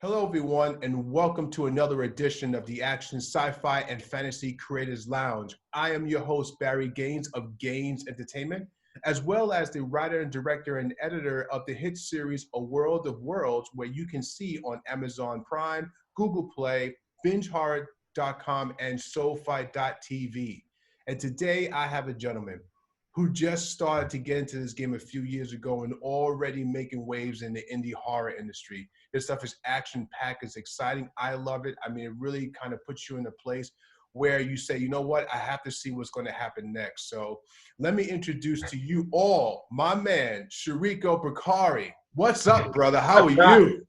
Hello, everyone, and welcome to another edition of the Action Sci-Fi and Fantasy Creators Lounge. I am your host, Barry Gaines of Gaines Entertainment, as well as the writer and director and editor of the hit series A World of Worlds, where you can see on Amazon Prime, Google Play, BingeHorror.com, and SoFi.tv. And today I have a gentleman who just started to get into this game a few years ago and already making waves in the indie horror industry. This stuff is action-packed, it's exciting, I love it. I mean, it really kind of puts you in a place where you say, you know what, I have to see what's gonna happen next. So let me introduce to you all my man, Shreco Bakari. What's up, brother? How are you?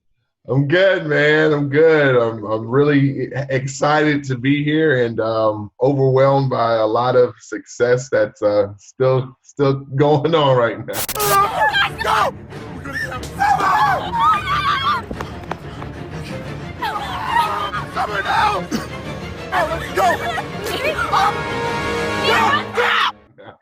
I'm good, man. I'm good. I'm really excited to be here and overwhelmed by a lot of success that's still going on right now. Let's go! We're gonna get him. Summer now! Let's go!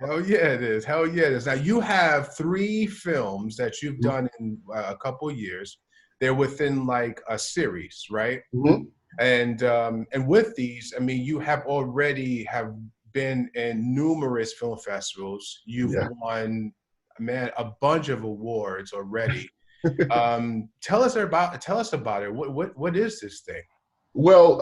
Hell yeah, it is. Hell yeah, it is. Now you have 3 films that you've done in a couple of years. They're within like a series, right? Mm-hmm. And with these, I mean, you have already have been in numerous film festivals. You've won, man, a bunch of awards already. Tell us about it. What is this thing? Well,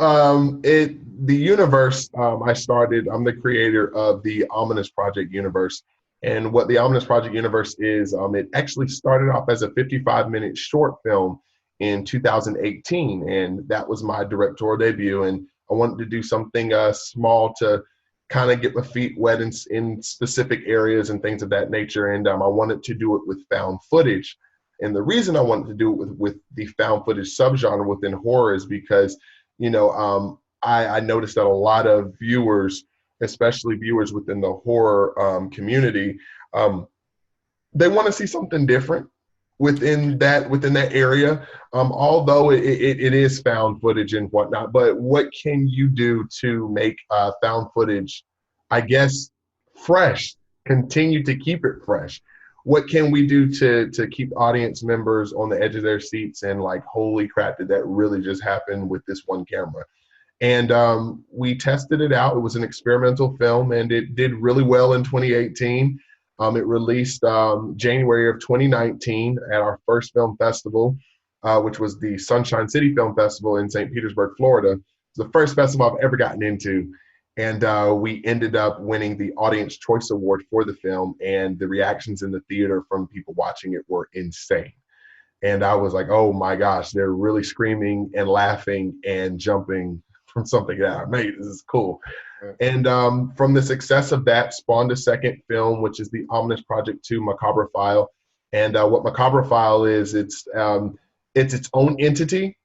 the universe, I'm the creator of the Ominous Project universe. And what the Ominous Project universe is, it actually started off as a 55-minute short film in 2018. And that was my directorial debut. And I wanted to do something small to kind of get my feet wet in specific areas and things of that nature. And I wanted to do it with found footage. And the reason I wanted to do it with the found footage subgenre within horror is because, I noticed that a lot of viewers, especially viewers within the horror community, they want to see something different within that area. Although it is found footage and whatnot, but what can you do to make found footage, I guess, fresh? Continue to keep it fresh. What can we do to keep audience members on the edge of their seats and like, holy crap, did that really just happen with this one camera? And we tested it out. It was an experimental film, and it did really well in 2018. It released January of 2019 at our first film festival, which was the Sunshine City Film Festival in St. Petersburg, Florida. It's the first festival I've ever gotten into. And we ended up winning the Audience Choice Award for the film, and the reactions in the theater from people watching it were insane. And I was like, oh my gosh, they're really screaming and laughing and jumping from something that I made. This is cool. And from the success of that spawned a second film, which is the Ominous Project 2 Macabre File. And what Macabre File is, it's its own entity,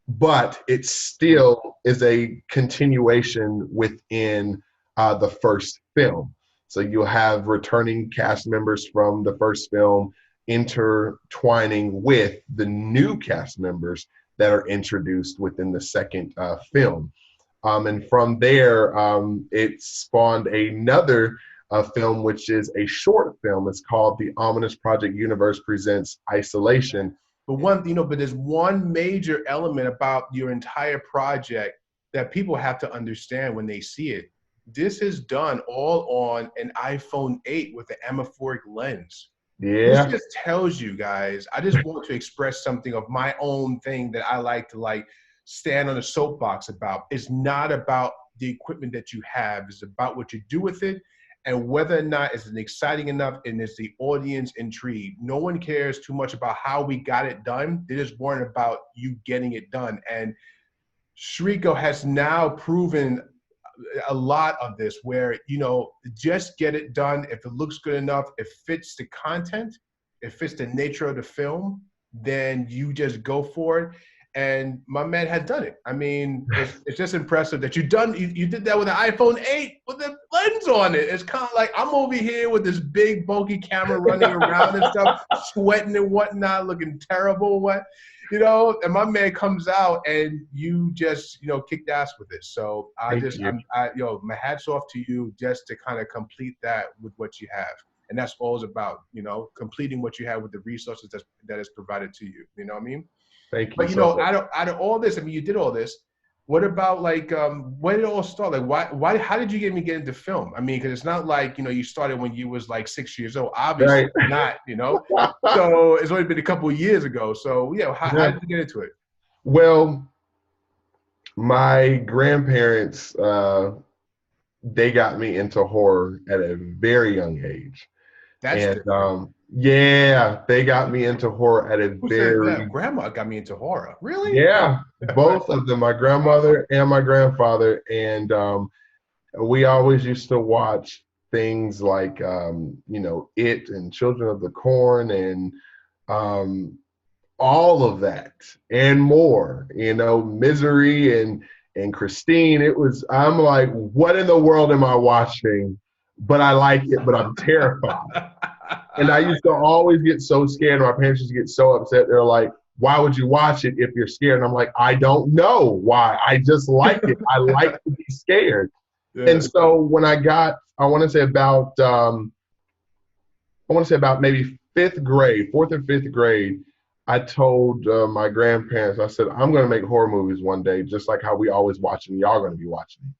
but it still is a continuation within the first film. So you'll have returning cast members from the first film intertwining with the new cast members that are introduced within the second film. And from there, it spawned another film, which is a short film. It's called The Ominous Project Universe Presents Isolation. But there's one major element about your entire project that people have to understand when they see it. This is done all on an iPhone 8 with an anamorphic lens. Yeah. This just tells you guys, I just want to express something of my own thing that I like to stand on a soapbox about. It's not about the equipment that you have. It's about what you do with it and whether or not it's exciting enough and is the audience intrigued. No one cares too much about how we got it done. They're just worried about you getting it done. And Shreco has now proven a lot of this where, just get it done. If it looks good enough, it fits the content, it fits the nature of the film, then you just go for it. And my man has done it. I mean, it's just impressive that you did that with an iPhone 8 with the lens on it. It's kind of like I'm over here with this big bulky camera running around and stuff, sweating and whatnot, looking terrible, and my man comes out and you just, kicked ass with it. So my hat's off to you just to kind of complete that with what you have. And that's all it's about, completing what you have with the resources that is provided to you. You know what I mean? Thank you But you so know, much. out of all this, I mean, you did all this. What about like when did it all start? Like how did you get into film? I mean, because it's not like, you know, you started when you was like 6 years old. Obviously Right. not, you know. So it's only been a couple of years ago. So yeah, how Yeah. did you get into it? Well, my grandparents, they got me into horror at a very young age. That's And different. yeah, they got me into horror at a Who says that? very, Grandma got me into horror. Really? yeah, both of them, my grandmother and my grandfather. And we always used to watch things like, you know, It and Children of the Corn and um, all of that and more, you know, Misery and Christine. It was, I'm like, what in the world am I watching? But I like it, but I'm terrified. And I used to always get so scared. My parents used to get so upset. They're like, why would you watch it if you're scared? And I'm like, I don't know why. I just like it. I like to be scared. Yeah. And so when I got, I want to say about maybe fifth grade, fourth or fifth grade, I told my grandparents, I said, I'm going to make horror movies one day, just like how we always watch them. Y'all going to be watching them.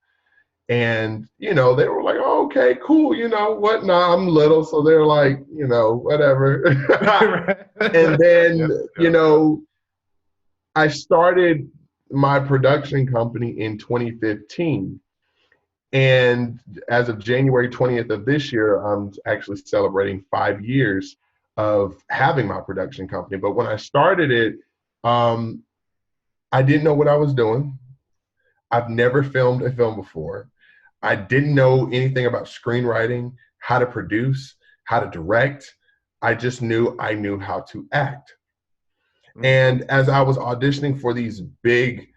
And, you know, they were like, oh, okay, cool. You know what? Nah, I'm little. So they're like, you know, whatever. And then, you know, I started my production company in 2015. And as of January 20th of this year, I'm actually celebrating 5 years of having my production company. But when I started it, I didn't know what I was doing. I've never filmed a film before. I didn't know anything about screenwriting, how to produce, how to direct. I just knew I knew how to act. Mm-hmm. And as I was auditioning for these big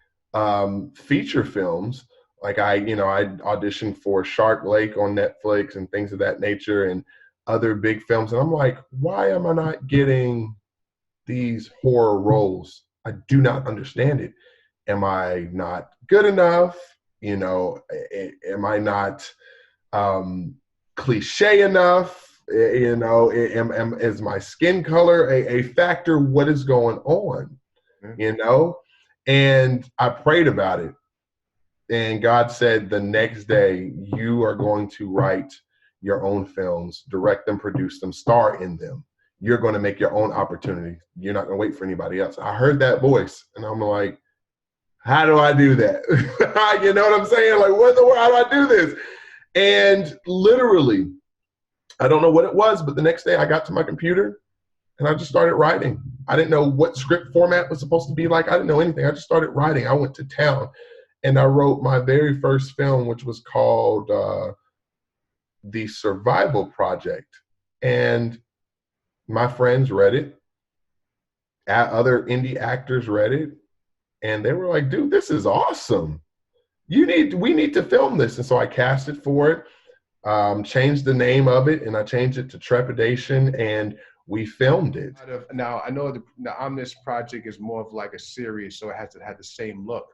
feature films, like I auditioned for Shark Lake on Netflix and things of that nature and other big films. And I'm like, why am I not getting these horror roles? I do not understand it. Am I not good enough? You know, am I not cliche enough? You know, is my skin color a factor? What is going on? You know? And I prayed about it. And God said the next day, you are going to write your own films, direct them, produce them, star in them. You're going to make your own opportunity. You're not going to wait for anybody else. I heard that voice and I'm like, how do I do that? You know what I'm saying? Like, what in the world, how do I do this? And literally, I don't know what it was, but the next day I got to my computer and I just started writing. I didn't know what script format was supposed to be like. I didn't know anything. I just started writing. I went to town and I wrote my very first film, which was called The Survival Project. And my friends read it. Other indie actors read it. And they were like, dude, this is awesome. We need to film this. And so I casted for it, changed the name of it, and I changed it to Trepidation, and we filmed it. Now, I know the Omnis Project is more of like a series, so it has to have the same look.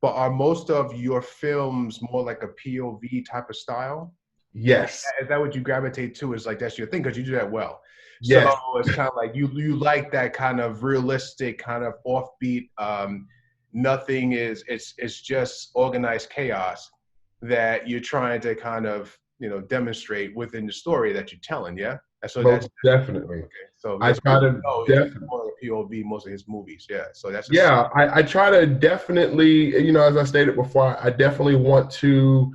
But are most of your films more like a POV type of style? Yes. Is that what you gravitate to? Is like that's your thing because you do that well. Yes. So it's kind of like you like that kind of realistic, kind of offbeat. Nothing is it's just organized chaos that you're trying to kind of demonstrate within the story that you're telling. Yeah. So that's definitely. Okay. So I try to definitely POV most of his movies. Yeah. So that's I try to definitely, as I stated before, I definitely want to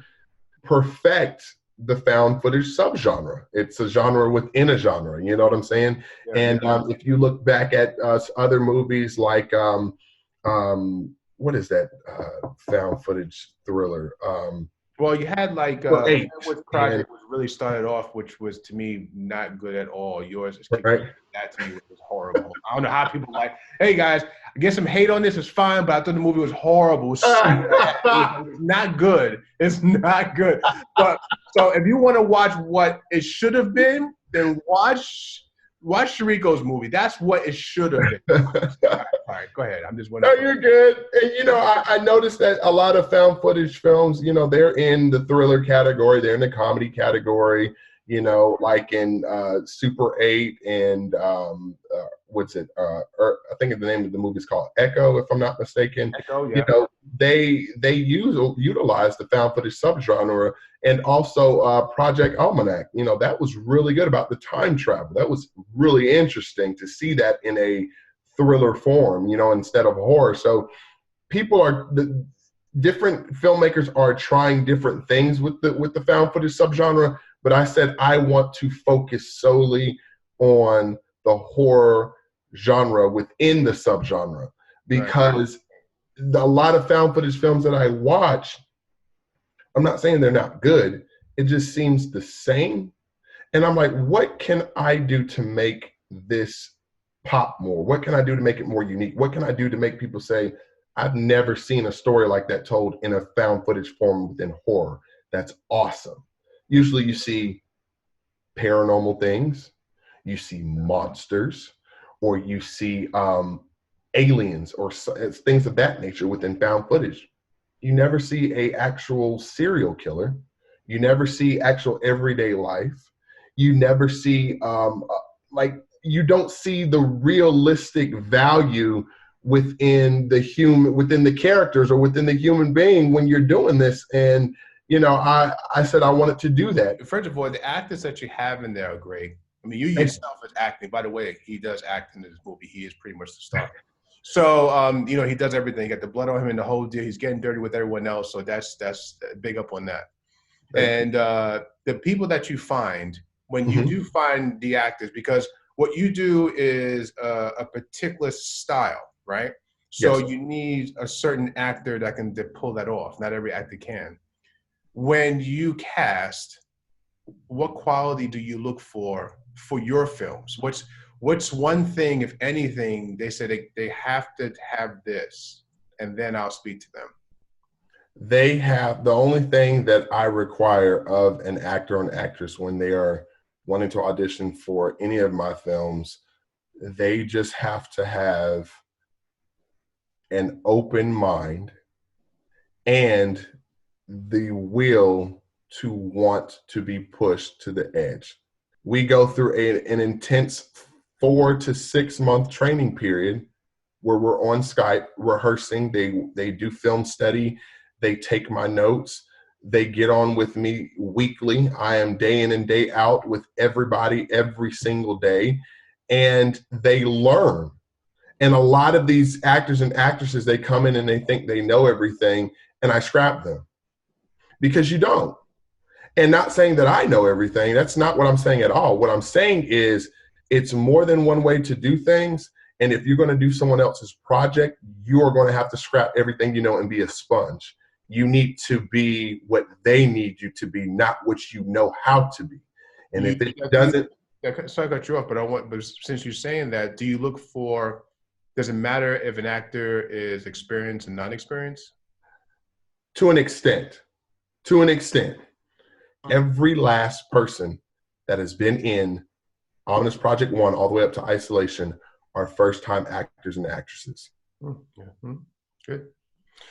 perfect the found footage subgenre. It's a genre within a genre. You know what I'm saying? Yeah, and if you look back at other movies like what is that found footage thriller? Well, you had like which project was really started off, which was to me not good at all. Yours is right. That to me was horrible. I don't know how people like, hey guys, I get some hate on this, it's fine, but I thought the movie was horrible. It was not good. It's not good. But so if you want to watch what it should have been, then watch Shreco's movie. That's what it should have been. All right, go ahead. I'm just wondering. No, you're good. And I noticed that a lot of found footage films, they're in the thriller category, they're in the comedy category, like in Super 8 and what's it? I think the name of the movie is called Echo, if I'm not mistaken. Echo, yeah. You know, they utilize the found footage subgenre, and also Project Almanac. You know, that was really good about the time travel. That was really interesting to see that in a thriller form, you know, instead of horror. So different filmmakers are trying different things with the found footage subgenre, but I said I want to focus solely on the horror genre within the subgenre, because a lot of found footage films that I watch, I'm not saying they're not good, it just seems the same. And I'm like, what can I do to make this pop more? What can I do to make it more unique? What can I do to make people say, I've never seen a story like that told in a found footage form within horror? That's awesome. Usually you see paranormal things, you see monsters, or you see aliens or things of that nature within found footage. You never see a actual serial killer. You never see actual everyday life. You never see you don't see the realistic value within the characters or within the human being when you're doing this. And you know, I said I wanted to do that. First of all, the actors that you have in there are great. I mean, you yourself is acting. By the way, he does act in this movie. He is pretty much the star. So, you know, he does everything. He got the blood on him and the whole deal. He's getting dirty with everyone else. So that's big up on that. And the people that you find, when you do find the actors, because what you do is a particular style, right? So you need a certain actor that can pull that off. Not every actor can. When you cast, what quality do you look for your films? What's one thing, if anything, they say they have to have this, and then I'll speak to them? They have, the only thing that I require of an actor or an actress when they are wanting to audition for any of my films, they just have to have an open mind and the will to want to be pushed to the edge. We go through an intense 4 to 6 month training period where we're on Skype rehearsing. They do film study. They take my notes. They get on with me weekly. I am day in and day out with everybody every single day, and they learn. And a lot of these actors and actresses, they come in and they think they know everything, and I scrap them because you don't. And not saying that I know everything. That's not what I'm saying at all. What I'm saying is it's more than one way to do things. And if you're going to do someone else's project, you are going to have to scrap everything you know and be a sponge. You need to be what they need you to be, not what you know how to be. And if it doesn't... Sorry I got you off, but since you're saying that, do you look for, does it matter if an actor is experienced and non-experienced? To an extent. To an extent. Every last person that has been in Ominous Project 1 all the way up to Isolation are first-time actors and actresses. Good.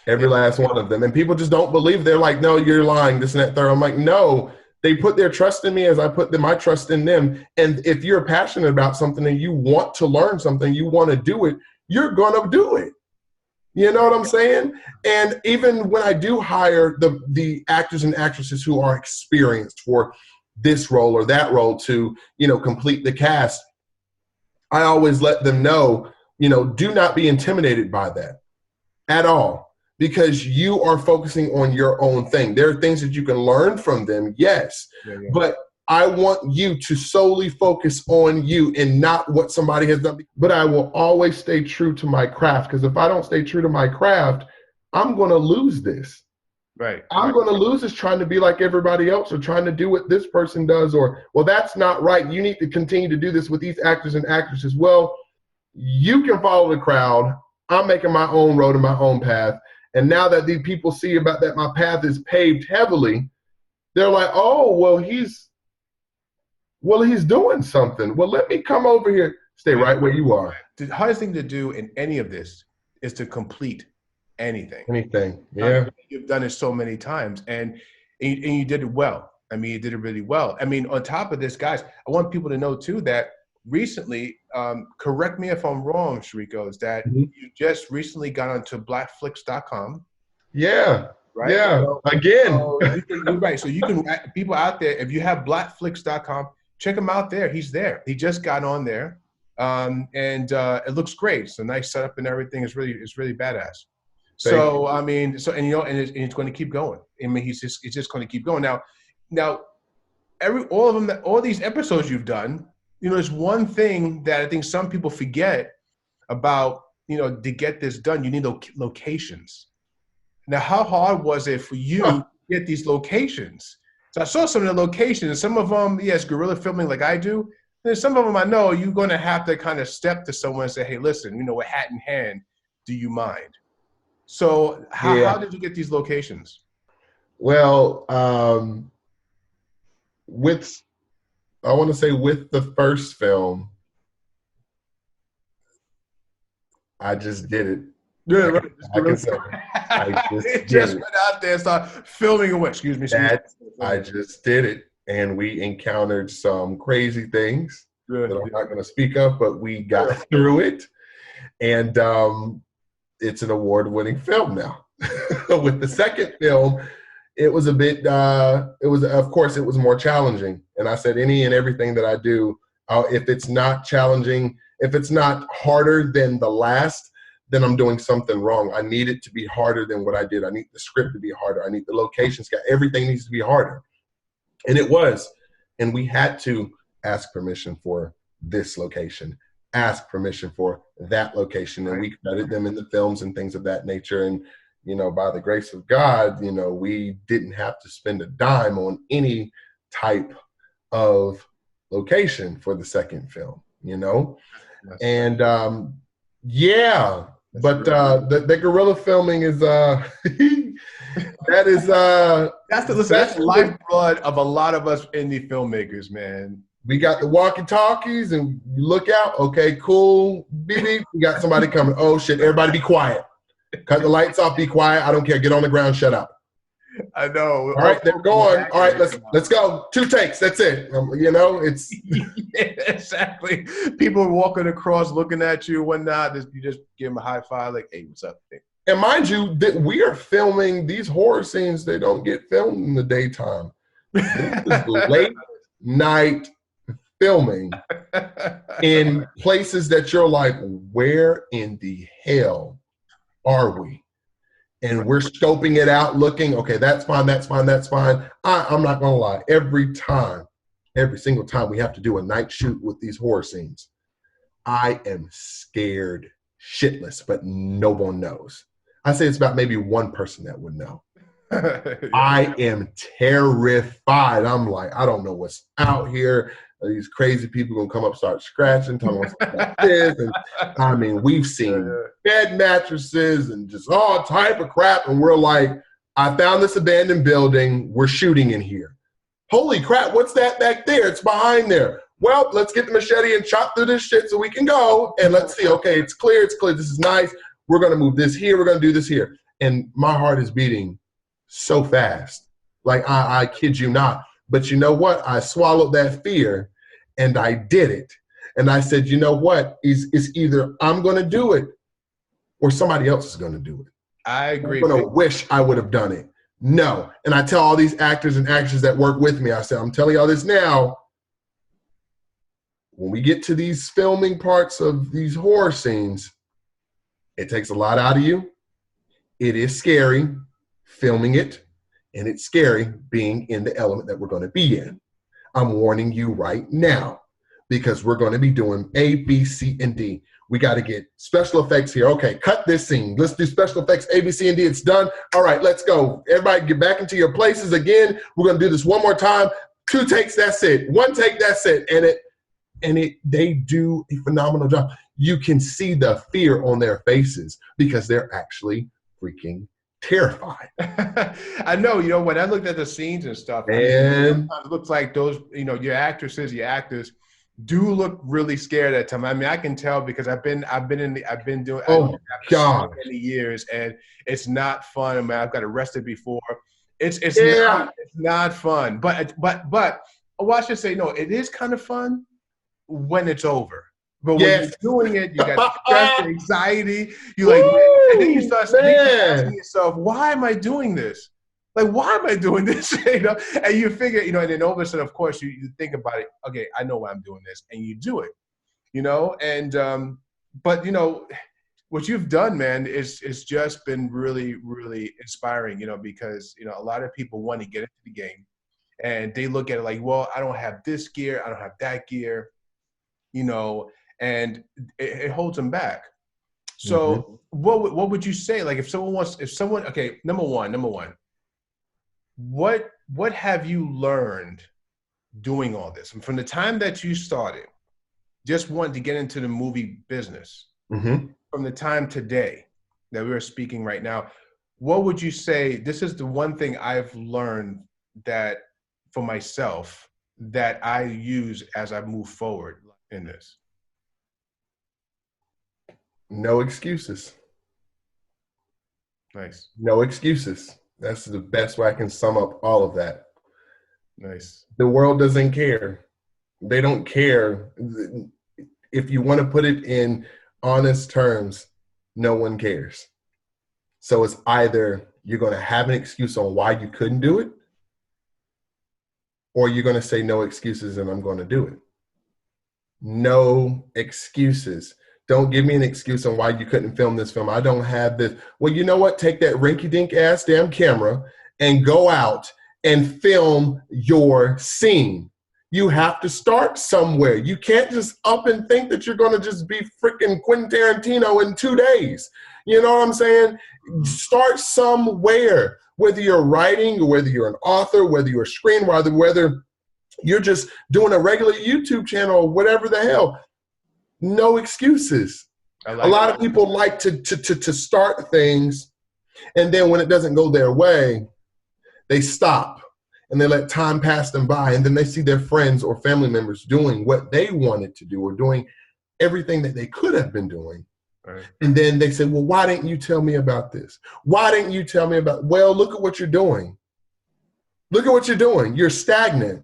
Every last one of them. And people just don't believe. They're like, no, you're lying, this and that, third. I'm like, no, they put their trust in me as I put my trust in them. And if you're passionate about something and you want to learn something, you want to do it, you're going to do it. You know what I'm saying? And even when I do hire the actors and actresses who are experienced for this role or that role to, you know, complete the cast, I always let them know, you know, do not be intimidated by that at all, because you are focusing on your own thing. There are things that you can learn from them, yes, but I want you to solely focus on you and not what somebody has done. But I will always stay true to my craft, because if I don't stay true to my craft, I'm going to lose this. Right. I'm going to lose this trying to be like everybody else or trying to do what this person does, or, well, that's not right. You need to continue to do this with these actors and actresses. Well, you can follow the crowd. I'm making my own road and my own path. And now that these people see about that my path is paved heavily, they're like, oh, well, he's doing something. Well, let me come over here. Stay right where you are. The hardest thing to do in any of this is to complete anything. Anything, yeah. You've done it so many times, and you did it well. I mean, you did it really well. I mean, on top of this, guys, I want people to know, too, that recently correct me if I'm wrong, Shreco, is that Mhm. you just recently got onto blackflix.com, Yeah. right? Yeah. So, Again. so you're right. So you can, people out there, if you have blackflix.com, check him out there. He's there. He just got on there. And it looks great. It's a nice setup and everything. It's really badass. So I mean, so and it's going to keep going. I mean, it's just going to keep going. Now, all these episodes you've done, there's one thing that I think some people forget about. To get this done, you need locations. Now, how hard was it for you to get these locations? So I saw some of the locations, and some of them, yes, guerrilla filming like I do. There's some of them I know you're going to have to kind of step to someone and say, hey, listen, with hat in hand, do you mind? So how did you get these locations? Well, I want to say with the first film, I just did it. Yeah, right. I just just went out there and started filming away. Excuse me. I just did it. And we encountered some crazy things that I'm not going to speak of, but we got through it. And it's an award-winning film now. With the second film, it was a bit, of course, it was more challenging. And I said, any and everything that I do, if it's not challenging, if it's not harder than the last, then I'm doing something wrong. I need it to be harder than what I did. I need the script to be harder. I need the locations. Everything needs to be harder. And it was. And we had to ask permission for this location, ask permission for that location. And we vetted them in the films and things of that nature. And, by the grace of God, we didn't have to spend a dime on any type of location for the second film, And but the guerrilla filming is that's the lifeblood of a lot of us indie filmmakers, man. We got the walkie-talkies and you look out. Okay, cool. Beep, beep. We got somebody coming. Oh shit! Everybody, be quiet. Cut the lights off. Be quiet. I don't care. Get on the ground. Shut up. I know. All right, they're going. All right, let's go. 2 takes. That's it. It's exactly. People walking across, looking at you, whatnot. You just give them a high five, like, "Hey, what's up?" And mind you, that we are filming these horror scenes. They don't get filmed in the daytime. This is late night filming in places that you're like, where in the hell are we? And we're scoping it out, looking, okay, that's fine, that's fine, that's fine. I'm not gonna lie, every single time we have to do a night shoot with these horror scenes, I am scared shitless, but no one knows. I say it's about maybe one person that would know. I am terrified. I'm like, I don't know what's out here. These crazy people gonna come up, start scratching, talking about this. And I mean, we've seen bed mattresses and just all type of crap. And we're like, I found this abandoned building. We're shooting in here. Holy crap, what's that back there? It's behind there. Well, let's get the machete and chop through this shit so we can go. And let's see, okay, it's clear, it's clear. This is nice. We're gonna move this here. We're gonna do this here. And my heart is beating so fast. Like, I kid you not. But you know what? I swallowed that fear and I did it. And I said, you know what? It's either I'm going to do it or somebody else is going to do it. I agree. I'm going to wish I would have done it. No. And I tell all these actors and actresses that work with me, I said, I'm telling y'all this now. When we get to these filming parts of these horror scenes, it takes a lot out of you. It is scary filming it. And it's scary being in the element that we're going to be in. I'm warning you right now because we're going to be doing A, B, C, and D. We got to get special effects here. Okay, cut this scene. Let's do special effects A, B, C, and D. It's done. All right, let's go. Everybody get back into your places again. We're going to do this one more time. 2 takes, that's it. 1 take, that's it. And they do a phenomenal job. You can see the fear on their faces because they're actually freaking terrified. I know, when I looked at the scenes and stuff, and it looks like those, your actresses, your actors do look really scared at time. I mean, I can tell because I've been doing God, so many years, and it's not fun. I mean, I've got arrested before. It's not fun. But well, I should say no. It is kind of fun when it's over. But when Yes. you're doing it, you got stress, anxiety. You like, and then you start asking yourself, "Why am I doing this? Like, why am I doing this?" You know, and you figure, you know, and then all of a sudden, of course, you think about it. Okay, I know why I'm doing this, and you do it. You know, and but you know, what you've done, man, is just been really, really inspiring. You know, because you know, a lot of people want to get into the game, and they look at it like, well, I don't have this gear, I don't have that gear, you know, and it holds them back. So what would you say? Like if someone, okay, number one, what have you learned doing all this? And from the time that you started, just wanted to get into the movie business, from the time today that we're speaking right now, what would you say, this is the one thing I've learned that for myself that I use as I move forward in this? No excuses. Nice. No excuses. That's the best way I can sum up all of that. Nice. The world doesn't care. They don't care. If you want to put it in honest terms, no one cares. So it's either you're going to have an excuse on why you couldn't do it, or you're going to say no excuses and I'm going to do it. No excuses. Don't give me an excuse on why you couldn't film this film. I don't have this. Well, you know what? Take that rinky-dink ass damn camera and go out and film your scene. You have to start somewhere. You can't just up and think that you're going to just be freaking Quentin Tarantino in 2 days. You know what I'm saying? Start somewhere, whether you're writing, or whether you're an author, whether you're a screenwriter, whether you're just doing a regular YouTube channel or whatever the hell. No excuses. A lot of people like to start things, and then when it doesn't go their way, they stop and they let time pass them by, and then they see their friends or family members doing what they wanted to do or doing everything that they could have been doing. Right. And then they say, well, why didn't you tell me about this? Why didn't you tell me about, well, look at what you're doing. Look at what you're doing. You're stagnant.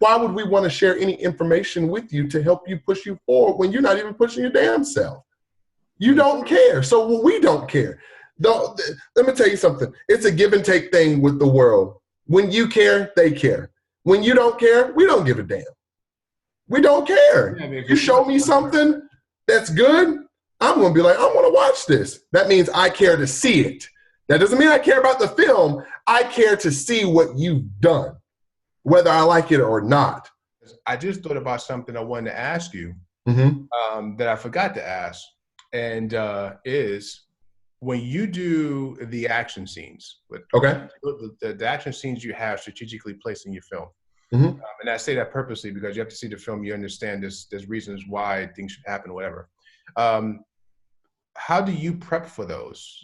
Why would we want to share any information with you to help you push you forward when you're not even pushing your damn self? You don't care. So we don't care. Let me tell you something. It's a give and take thing with the world. When you care, they care. When you don't care, we don't give a damn. We don't care. Yeah, you show me something that's good, I'm going to be like, I want to watch this. That means I care to see it. That doesn't mean I care about the film. I care to see what you've done, whether I like it or not. I just thought about something I wanted to ask you that I forgot to ask, and is when you do the action scenes, the action scenes you have strategically placed in your film, and I say that purposely because you have to see the film, you understand there's reasons why things should happen or whatever. How do you prep for those?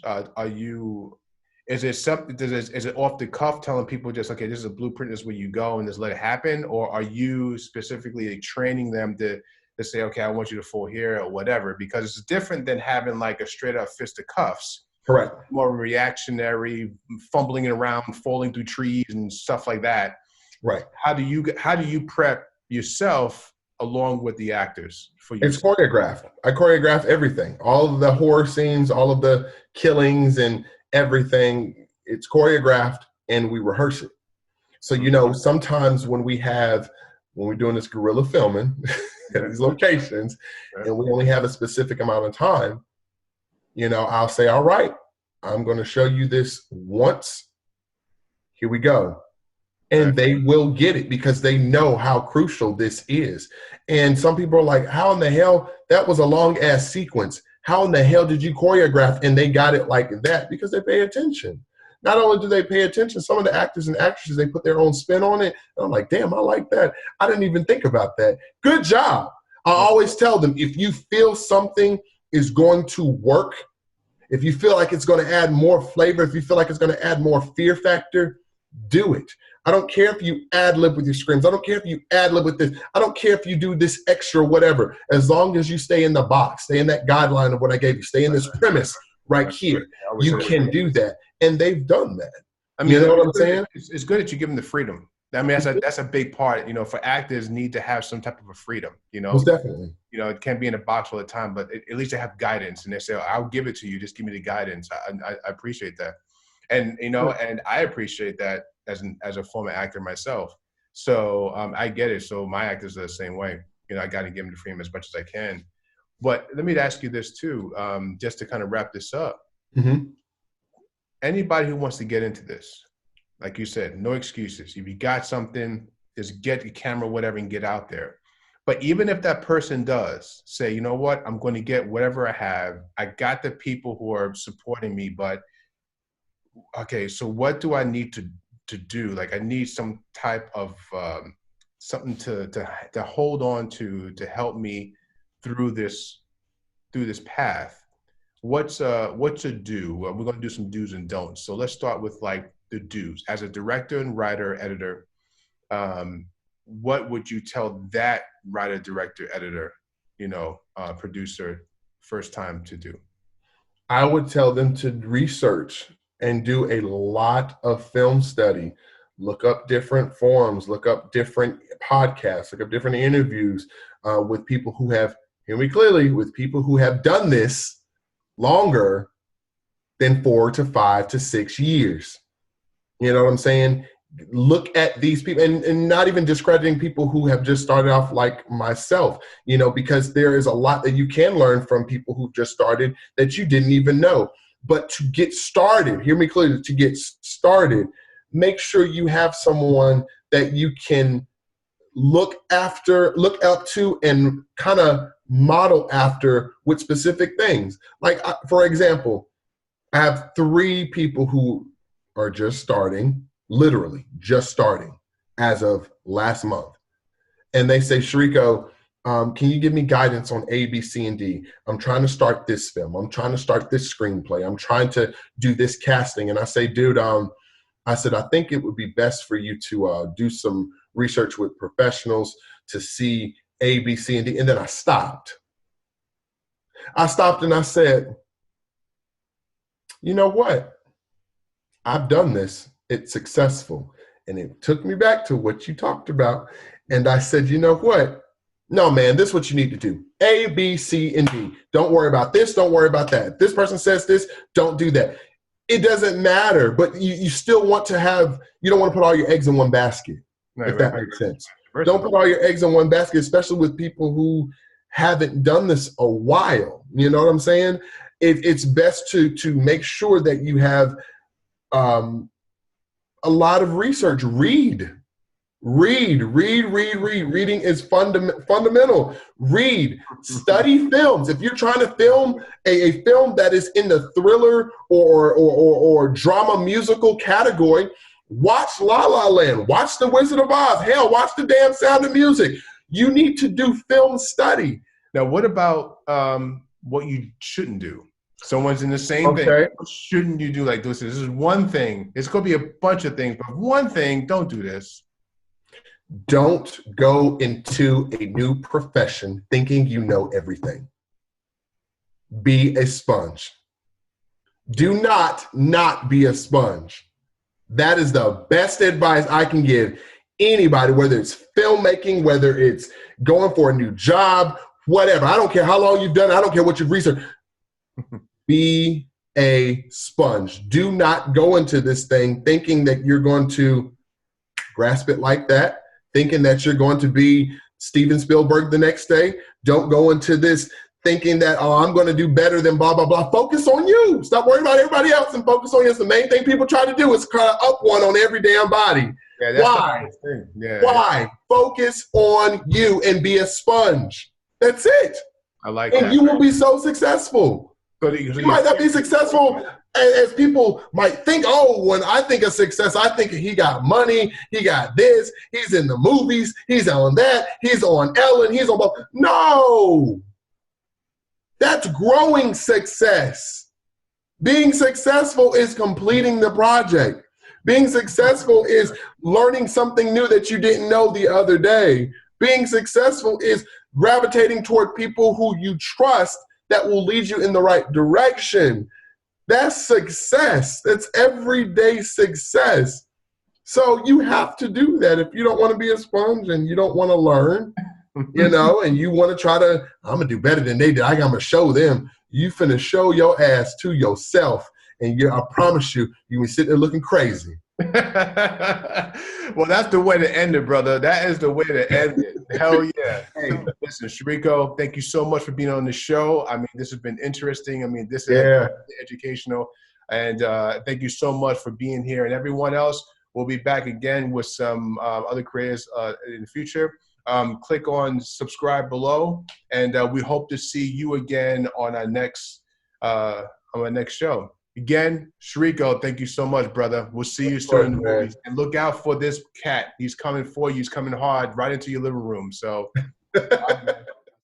Is it off the cuff telling people just, okay, this is a blueprint, this is where you go and just let it happen? Or are you specifically training them to say, okay, I want you to fall here or whatever? Because it's different than having like a straight up fist of cuffs. Correct. More reactionary, fumbling it around, falling through trees and stuff like that. Right. How do you prep yourself along with the actors for you? It's choreographed. I choreograph everything. All of the horror scenes, all of the killings and everything, it's choreographed and we rehearse it. So, you know, sometimes when we're doing this guerrilla filming at these locations and we only have a specific amount of time, you know, I'll say, all right, I'm going to show you this once. Here we go. And they will get it because they know how crucial this is. And some people are like, how in the hell? That was a long ass sequence. How in the hell did you choreograph? And they got it like that because they pay attention. Not only do they pay attention, some of the actors and actresses, they put their own spin on it. And I'm like, damn, I like that. I didn't even think about that. Good job. I always tell them, if you feel something is going to work, if you feel like it's going to add more flavor, if you feel like it's going to add more fear factor, do it. I don't care if you ad-lib with your screams. I don't care if you ad-lib with this. I don't care if you do this extra whatever. As long as you stay in the box, stay in that guideline of what I gave you, stay in this premise right here, you can do that. And they've done that. I mean, you know what I'm saying? It's good that you give them the freedom. I mean, that's a big part, for actors need to have some type of a freedom, Most definitely. It can't be in a box all the time, but at least they have guidance and they say, I'll give it to you. Just give me the guidance. I appreciate that. And, and I appreciate that as a former actor myself. So I get it. So my actors are the same way. I got to give them the freedom as much as I can. But let me ask you this too, just to kind of wrap this up. Mm-hmm. Anybody who wants to get into this, like you said, no excuses. If you got something, just get the camera, whatever, and get out there. But even if that person does say, you know what, I'm going to get whatever I have. I got the people who are supporting me, but okay, so what do I need to do? Like I need some type of something to hold on to help me through this path. What's a do? We're going to do some do's and don'ts. So let's start with like the do's. As a director and writer, editor, what would you tell that writer, director, editor, producer, first time to do? I would tell them to research and do a lot of film study. Look up different forums, look up different podcasts, look up different interviews with people who have, hear me clearly, with people who have done this longer than 4 to 5 to 6 years. You know what I'm saying? Look at these people, and not even discrediting people who have just started off like myself, because there is a lot that you can learn from people who just started that you didn't even know. But to get started, hear me clearly, to get started, make sure you have someone that you can look up to, and kind of model after with specific things. Like, for example, I have 3 people who are just starting, literally just starting as of last month. And they say, Shreco, can you give me guidance on A, B, C, and D? I'm trying to start this film. I'm trying to start this screenplay. I'm trying to do this casting. And I say, dude, I said, I think it would be best for you to do some research with professionals to see A, B, C, and D. And then I stopped. And I said, you know what? I've done this. It's successful. And it took me back to what you talked about. And I said, you know what? No, man, this is what you need to do. A, B, C, and D. Don't worry about this. Don't worry about that. If this person says this, don't do that. It doesn't matter, but you still want to have, you don't want to put all your eggs in one basket, if that makes sense. Don't put all your eggs in one basket, especially with people who haven't done this a while. You know what I'm saying? It's best to make sure that you have a lot of research. Reading is fundamental. Read, study films. If you're trying to film a film that is in the thriller or drama musical category, watch La La Land, watch The Wizard of Oz, hell, watch The Damn Sound of Music. You need to do film study. Now, what about what you shouldn't do? Someone's in the same thing. What shouldn't you do like this? This is one thing. It's going to be a bunch of things, but one thing, don't do this. Don't go into a new profession thinking you know everything. Be a sponge. Do not be a sponge. That is the best advice I can give anybody, whether it's filmmaking, whether it's going for a new job, whatever. I don't care how long you've done it. I don't care what you've researched. Be a sponge. Do not go into this thing thinking that you're going to grasp it like that, thinking that you're going to be Steven Spielberg the next day. Don't go into this thinking that, oh, I'm going to do better than blah, blah, blah. Focus on you. Stop worrying about everybody else and focus on you. It's the main thing people try to do is kind of up one on every damn body. Yeah, that's Why? The thing. Yeah, Why? Focus on you and be a sponge. That's it. I like and that. And you will be so successful. You might not be successful as people might think. Oh, when I think of success, I think he got money, he got this, he's in the movies, he's on that, he's on Ellen, he's on. No, that's growing success. Being successful is completing the project. Being successful is learning something new that you didn't know the other day. Being successful is gravitating toward people who you trust that will lead you in the right direction. That's success. That's everyday success. So you have to do that if you don't want to be a sponge and you don't want to learn, you know, and you want to try to, I'm going to do better than they did. I'm going to show them. You finna show your ass to yourself. And I promise you, you be sitting there looking crazy. Well, that's the way to end it, brother. That is the way to end it. Hell yeah. Hey, listen, Shreco, thank you so much for being on the show. I mean, this has been interesting. I mean, this is educational. And thank you so much for being here. And everyone else, we'll be back again with some other creators in the future. Click on subscribe below. And we hope to see you again on our next show. Again, Shreco, thank you so much, brother. We'll see you soon in the movies. And look out for this cat. He's coming for you. He's coming hard right into your living room. So,